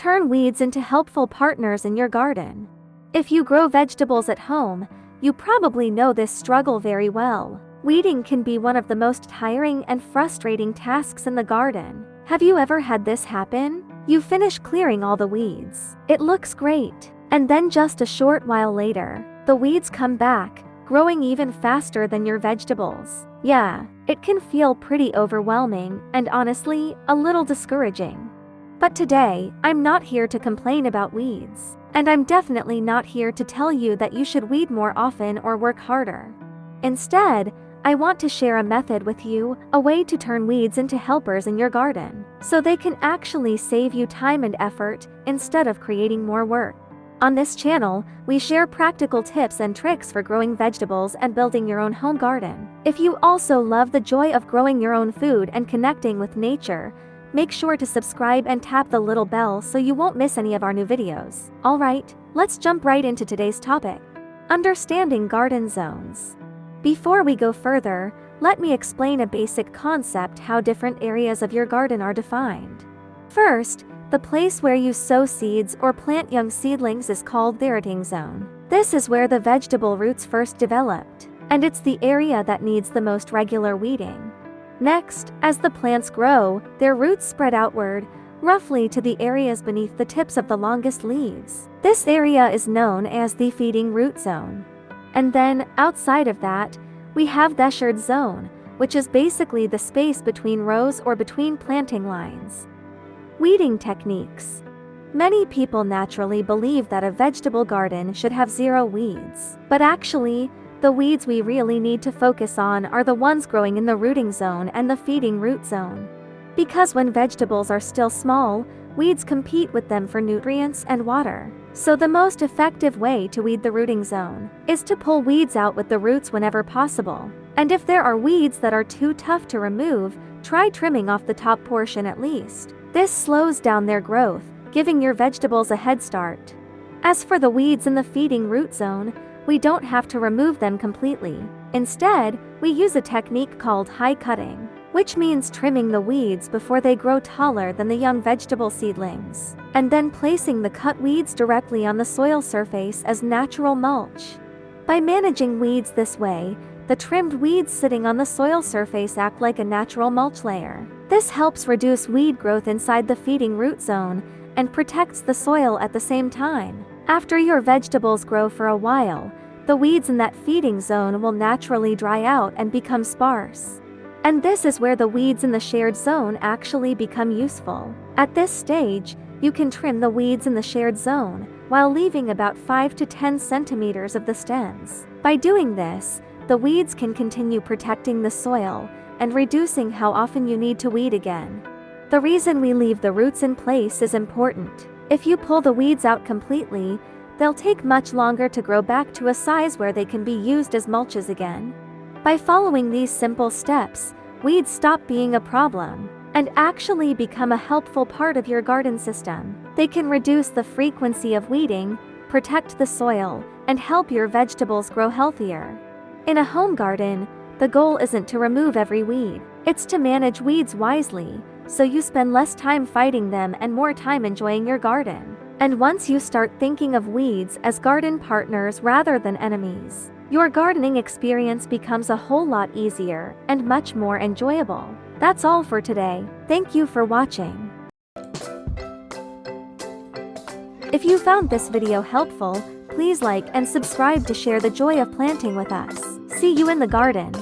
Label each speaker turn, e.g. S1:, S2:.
S1: turn weeds into helpful partners in your garden. If you grow vegetables at home, you probably know this struggle very well. Weeding can be one of the most tiring and frustrating tasks in the garden. Have you ever had this happen? You finish clearing all the weeds. It looks great. And then just a short while later, the weeds come back, growing even faster than your vegetables. Yeah, it can feel pretty overwhelming and honestly, a little discouraging. But today, I'm not here to complain about weeds. And I'm definitely not here to tell you that you should weed more often or work harder. Instead, I want to share a method with you, a way to turn weeds into helpers in your garden, so they can actually save you time and effort instead of creating more work. On this channel, we share practical tips and tricks for growing vegetables and building your own home garden. If you also love the joy of growing your own food and connecting with nature, make sure to subscribe and tap the little bell so you won't miss any of our new videos. Alright, let's jump right into today's topic. Understanding garden zones. Before we go further, let me explain a basic concept how different areas of your garden are defined. First, the place where you sow seeds or plant young seedlings is called the rooting zone. This is where the vegetable roots first developed, and it's the area that needs the most regular weeding. Next, as the plants grow, their roots spread outward, roughly to the areas beneath the tips of the longest leaves. This area is known as the feeding root zone. And then, outside of that, we have the shade zone, which is basically the space between rows or between planting lines. Weeding techniques. Many people naturally believe that a vegetable garden should have zero weeds. But actually, the weeds we really need to focus on are the ones growing in the rooting zone and the feeding root zone. Because when vegetables are still small, weeds compete with them for nutrients and water. So the most effective way to weed the rooting zone is to pull weeds out with the roots whenever possible. And if there are weeds that are too tough to remove, try trimming off the top portion at least. This slows down their growth, giving your vegetables a head start. As for the weeds in the feeding root zone, we don't have to remove them completely. Instead, we use a technique called high cutting, which means trimming the weeds before they grow taller than the young vegetable seedlings, and then placing the cut weeds directly on the soil surface as natural mulch. By managing weeds this way, the trimmed weeds sitting on the soil surface act like a natural mulch layer. This helps reduce weed growth inside the feeding root zone and protects the soil at the same time. After your vegetables grow for a while, the weeds in that feeding zone will naturally dry out and become sparse. And this is where the weeds in the shared zone actually become useful. At this stage, you can trim the weeds in the shared zone, while leaving about 5 to 10 centimeters of the stems. By doing this, the weeds can continue protecting the soil and reducing how often you need to weed again. The reason we leave the roots in place is important. If you pull the weeds out completely, they'll take much longer to grow back to a size where they can be used as mulches again. By following these simple steps, weeds stop being a problem and actually become a helpful part of your garden system. They can reduce the frequency of weeding, protect the soil, and help your vegetables grow healthier. In a home garden, the goal isn't to remove every weed. It's to manage weeds wisely, so you spend less time fighting them and more time enjoying your garden. And once you start thinking of weeds as garden partners rather than enemies, your gardening experience becomes a whole lot easier and much more enjoyable. That's all for today. Thank you for watching. If you found this video helpful, please like and subscribe to share the joy of planting with us. See you in the garden.